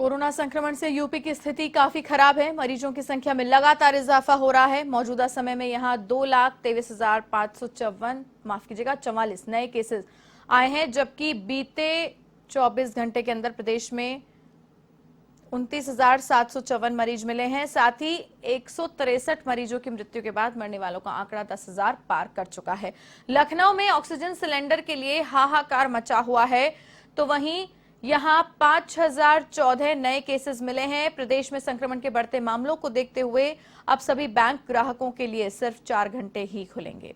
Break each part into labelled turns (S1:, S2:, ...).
S1: Corona संक्रमण से UP की स्थिति काफी खराब है। मरीजों की संख्या में लगातार इजाफा हो रहा है। मौजूदा समय में यहां 2,23,554 माफ कीजिएगा 44 नए केसेस आए हैं, जबकि बीते 24 घंटे के अंदर प्रदेश में 29,754 मरीज मिले हैं। साथ ही 163 मरीजों की मृत्यु के बाद मरने वालों का आंकड़ा 10,000 पार कर चुका है। लखनऊ में ऑक्सीजन सिलेंडर के लिए हाहाकार मचा हुआ है, तो वहीं यहां 5,014 नए केसेस मिले हैं। प्रदेश में संक्रमण के बढ़ते मामलों को देखते हुए अब सभी बैंक ग्राहकों के लिए सिर्फ 4 घंटे ही खुलेंगे।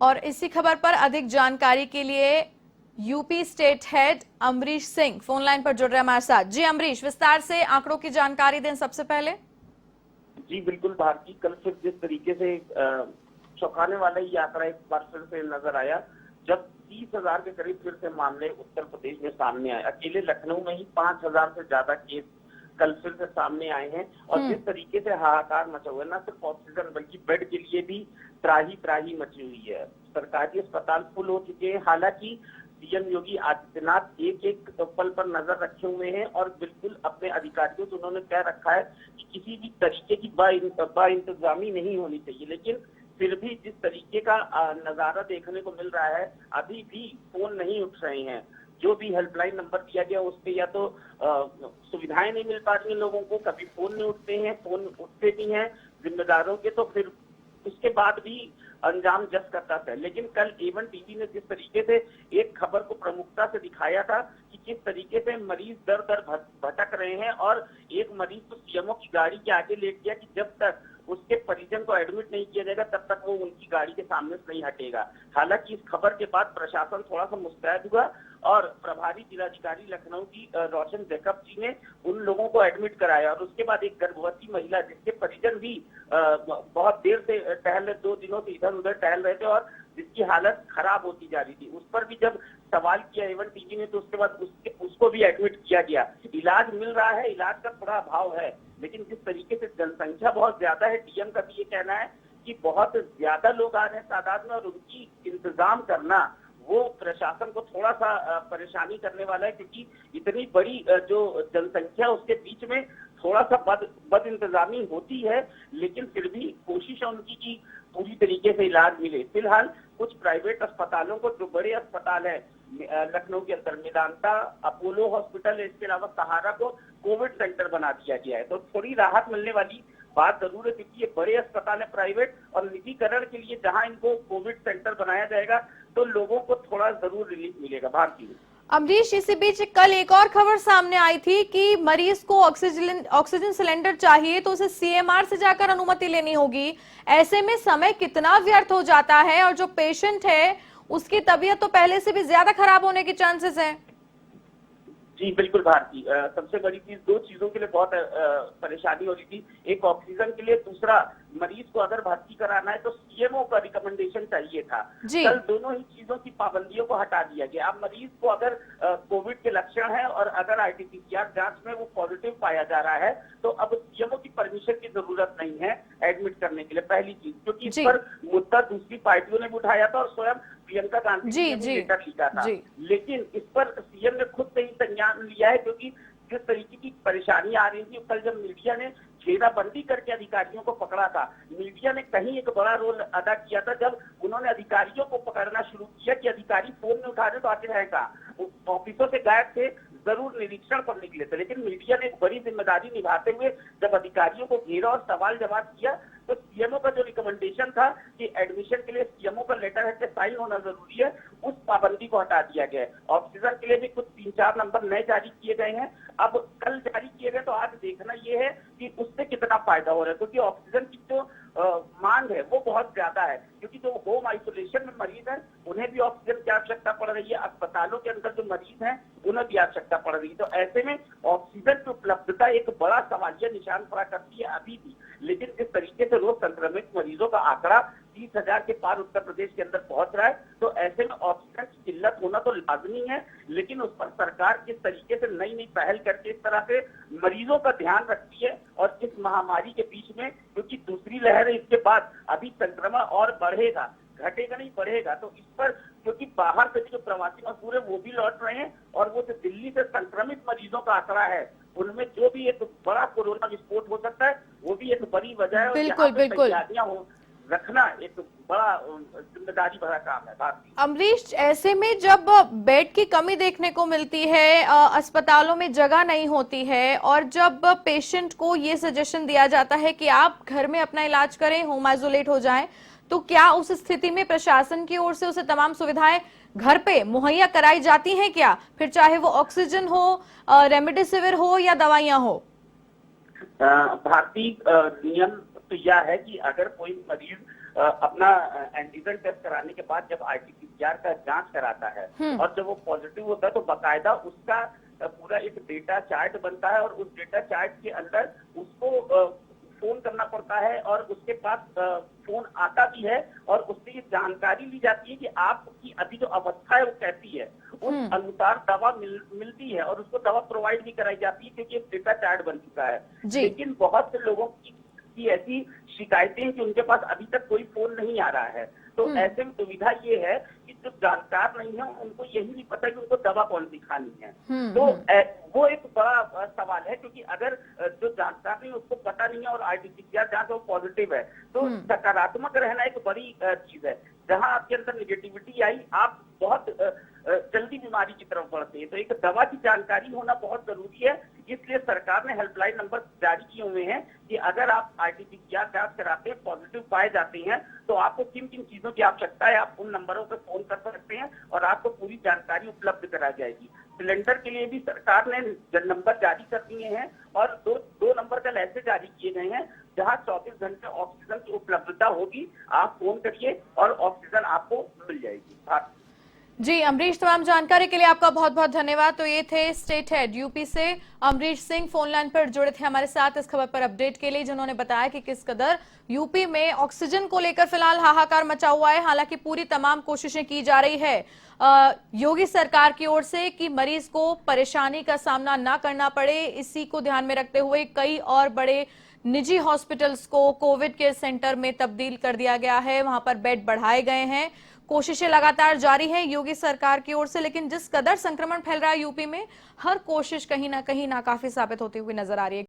S1: और इसी खबर पर अधिक जानकारी के लिए UP state head Amrish Singh phone line पर जुड़ रहे हैं हमारे साथ। जी अमरीश, विस्तार से आंकड़ों की जानकारी दें सबसे पहले।
S2: जी बिल्कुल भारती, कल फिर जिस तरीके से चौंकाने वाला ही आंकड़ा एक बार फिर से नजर आया, जब 30,000 के करीब फिर से मामले उत्तर प्रदेश में सामने आए। अकेले लखनऊ में ही 5,000 से ज्यादा केस कल फिर से सामने आए हैं। और जिस तरीके से हाहाकार मचा हुआ है, न सिर्फ ऑक्सीजन बल्कि बेड के लिए भी त्राही त्राही मची हुई है। सरकारी अस्पताल फुल हो चुके हैं। हालांकि सीएम योगी आदित्यनाथ एक एक पल पर नजर रखे हुए हैं और बिल्कुल अपने अधिकारियों से उन्होंने कह रखा है कि किसी भी तरीके की इंतजामी नहीं होनी चाहिए। लेकिन फिर भी जिस तरीके का नजारा देखने को मिल रहा है, अभी भी फोन नहीं उठ रहे हैं। जो भी हेल्पलाइन नंबर दिया गया उस पे या तो सुविधाएं नहीं मिल पा रही हैं लोगों को, कभी फोन नहीं उठते हैं, फोन उठते भी हैं जिम्मेदारों के तो फिर उसके बाद भी अंजाम जस करता था। लेकिन कल A1 टीवी ने जिस तरीके से एक खबर को प्रमुखता से दिखाया था कि किस तरीके से मरीज दर दर भटक रहे हैं, और एक मरीज तो सीएमओ की गाड़ी के आगे लेट गया कि जब तक उसके परिजन को एडमिट नहीं किया जाएगा तब तक वो उनकी गाड़ी के सामने से नहीं हटेगा। हालांकि इस खबर के बाद प्रशासन थोड़ा सा मुस्तैद हुआ और प्रभारी जिलाधिकारी लखनऊ की रोशन जैकब जी ने उन लोगों को एडमिट कराया। और उसके बाद एक गर्भवती महिला जिसके परिजन भी बहुत देर से टहल रहे, 2 दिनों से इधर उधर टहल रहे थे और जिसकी हालत खराब होती जा रही थी, उस पर भी जब सवाल किया A1 टीवी ने तो उसके बाद उसको भी एडमिट किया गया। इलाज मिल रहा है, इलाज का थोड़ा अभाव है, लेकिन जिस तरीके से जनसंख्या बहुत ज्यादा है, डीएम का भी ये कहना है कि बहुत ज्यादा लोग आ रहे हैं तादाद में और उनकी इंतजाम करना वो प्रशासन को थोड़ा सा परेशानी करने वाला है, क्योंकि इतनी बड़ी जो जनसंख्या उसके बीच में थोड़ा सा बद इंतजामी होती है। लेकिन फिर भी कोशिश है उनकी कि पूरी तरीके से इलाज मिले। फिलहाल कुछ प्राइवेट अस्पतालों को, जो बड़े अस्पताल है लखनऊ के अंदर, मेदांता, अपोलो हॉस्पिटल, इसके अलावा सहारा को कोविड सेंटर बना दिया गया है। तो थोड़ी राहत मिलने वाली बात जरूर है, क्योंकि ये बड़े अस्पताल है प्राइवेट, और निजीकरण के लिए जहां इनको कोविड सेंटर बनाया जाएगा तो लोगों को थोड़ा जरूर रिलीफ मिलेगा। भारतीय
S1: अमरीश, इसी बीच कल एक और खबर सामने आई थी कि मरीज को ऑक्सीजन सिलेंडर चाहिए तो उसे सीएमआर से जाकर अनुमति लेनी होगी। ऐसे में समय कितना व्यर्थ हो जाता है और जो पेशेंट है उसकी तबीयत तो पहले से भी ज्यादा खराब होने के चांसेस हैं।
S2: जी बिल्कुल भारती, सबसे बड़ी चीज 2 चीजों के लिए बहुत परेशानी हो रही थी। एक ऑक्सीजन के लिए, दूसरा मरीज को अगर भर्ती कराना है तो सीएमओ का रिकमेंडेशन चाहिए था। कल दोनों ही चीजों की पाबंदियों को हटा दिया गया। अब मरीज को अगर कोविड के लक्षण है और अगर आरटीपीसीआर जांच में वो पॉजिटिव पाया जा रहा है तो अब सीएमओ की परमिशन की जरूरत नहीं है एडमिट करने के लिए, पहली चीज। क्योंकि इस पर मुद्दा दूसरी पार्टियों ने भी उठाया था और स्वयं प्रियंका गांधी ने भी लेटर लिखा था। लेकिन इस पर सीएम ने खुद से ही संज्ञान लिया है, क्योंकि जिस तरीके की परेशानी आ रही थी, कल जब मीडिया ने घेराबंदी करके अधिकारियों को पकड़ा था, मीडिया ने कहीं एक बड़ा रोल अदा किया था जब उन्होंने अधिकारियों को पकड़ना शुरू किया कि अधिकारी फोन में उठा रहे तो आते रहेगा, ऑफिसों से गायब थे, जरूर निरीक्षण पर निकले थे। लेकिन मीडिया ने एक बड़ी जिम्मेदारी निभाते हुए जब अधिकारियों को घेरा और सवाल जवाब किया तो सीएमओ का जो रिकमेंडेशन था कि एडमिशन के लिए सीएमओ का लेटर है साइन होना जरूरी है, उस पाबंदी को हटा दिया गया है। ऑक्सीजन के लिए भी कुछ 3-4 नंबर नए जारी किए गए हैं। अब कल जारी किए गए तो आज देखना ये है कि उससे कितना फायदा हो रहा है, क्योंकि ऑक्सीजन की जो मांग है वो बहुत ज्यादा है, क्योंकि जो होम आइसोलेशन में मरीज है उन्हें भी ऑक्सीजन की आवश्यकता पड़ रही है, अस्पतालों के अंदर जो मरीज हैं उन्हें भी आवश्यकता आवश्यकता पड़ रही है। तो ऐसे में ऑक्सीजन की उपलब्धता एक बड़ा सवालिया निशान खड़ा करती है अभी भी। लेकिन जिस तरीके से रोज संक्रमित मरीजों का आंकड़ा 30,000 के पार उत्तर प्रदेश के अंदर पहुंच रहा है, तो ऐसे में ऑक्सीजन की किल्लत होना तो लाजमी है, लेकिन उस पर सरकार किस तरीके से नई नई पहल करके इस तरह से मरीजों का ध्यान रखती है। और इस महामारी के बीच में क्योंकि दूसरी लहर है, इसके बाद अभी संक्रमण और बढ़ेगा, घटेगा नहीं बढ़ेगा, तो इस पर क्योंकि बाहर से जो प्रवासी मजदूर है वो भी लौट रहे हैं और वो जो दिल्ली से संक्रमित मरीजों का आंकड़ा है उनमें जो भी एक बड़ा कोरोना विस्फोट हो सकता है वो भी एक बड़ी वजह है। और
S1: बिल्कुल
S2: यहाँ पे
S1: बिल्कुल
S2: तैयारियां हो रखना एक बड़ा जिम्मेदारी भरा काम है भारतीय।
S1: अमरीश, ऐसे में जब बेड की कमी देखने को मिलती है, अस्पतालों में जगह नहीं होती है और जब पेशेंट को ये सजेशन दिया जाता है कि आप घर में अपना इलाज करें, होम आइसोलेट हो जाएं, तो क्या उस स्थिति में प्रशासन की ओर से उसे तमाम सुविधाएं घर पे मुहैया कराई जाती हैं क्या? फिर चाहे वो ऑक्सीजन हो, रेमडेसिविर हो या दवाइयां हो।
S2: भारतीय नियम तो यह है कि अगर कोई मरीज अपना एंटीजन टेस्ट कराने के बाद जब आरटी-पीसीआर का जांच कराता है और जब वो पॉजिटिव होता है तो बाकायदा उसका पूरा एक डेटा चार्ट बनता है और उस डेटा चार्ट के अंदर उसको फोन करना पड़ता है और उसके पास फोन आता भी है और उससे ये जानकारी ली जाती है कि आपकी अभी जो अवस्था है वो कैसी है, उस अनुसार दवा मिलती है और उसको दवा प्रोवाइड भी कराई जाती है क्योंकि एक डेटा चार्ट बन चुका है। लेकिन बहुत से लोगों की ऐसी शिकायतें हैं कि उनके पास अभी तक कोई फोन नहीं आ रहा है, तो ऐसे में दुविधा ये है कि जो जानकार नहीं है उनको यही नहीं पता कि उनको दवा कौन सी खानी है। तो वो एक बड़ा सवाल है क्योंकि अगर जो जानकार नहीं उसको पता नहीं है और आरटी-पीसीआर जांच वो पॉजिटिव है तो सकारात्मक रहना एक बड़ी चीज है। जहां आपके अंदर निगेटिविटी आई आप बहुत जल्दी बीमारी की तरफ बढ़ते हैं। तो एक दवा की जानकारी होना बहुत जरूरी है, इसलिए सरकार ने हेल्पलाइन नंबर जारी किए हुए हैं कि अगर आप आरटी-पीसीआर जांच कराते हैं, पॉजिटिव पाए जाते हैं, तो आपको किन किन चीजों की आवश्यकता है आप उन नंबरों पर फोन कर सकते हैं और आपको पूरी जानकारी उपलब्ध कराई जाएगी। सिलेंडर के लिए भी सरकार ने नंबर जारी कर दिए हैं और दो नंबर कल ऐसे जारी किए गए हैं जहां 24 घंटे ऑक्सीजन की उपलब्धता होगी। आप फोन करिए और ऑक्सीजन आपको मिल जाएगी।
S1: जी अमरीश, तमाम जानकारी के लिए आपका बहुत बहुत धन्यवाद। तो ये थे स्टेट हेड यूपी से अमरीश सिंह, फोन लाइन पर जुड़े थे हमारे साथ इस खबर पर अपडेट के लिए, जिन्होंने बताया कि किस कदर यूपी में ऑक्सीजन को लेकर फिलहाल हाहाकार मचा हुआ है। हालांकि पूरी तमाम कोशिशें की जा रही है योगी सरकार की ओर से कि मरीज को परेशानी का सामना ना करना पड़े। इसी को ध्यान में रखते हुए कई और बड़े निजी हॉस्पिटल्स को कोविड केयर सेंटर में तब्दील कर दिया गया है, वहां पर बेड बढ़ाए गए हैं। कोशिशें लगातार जारी हैं योगी सरकार की ओर से, लेकिन जिस कदर संक्रमण फैल रहा है यूपी में, हर कोशिश कहीं ना कहीं नाकाफी साबित होती हुई नजर आ रही है।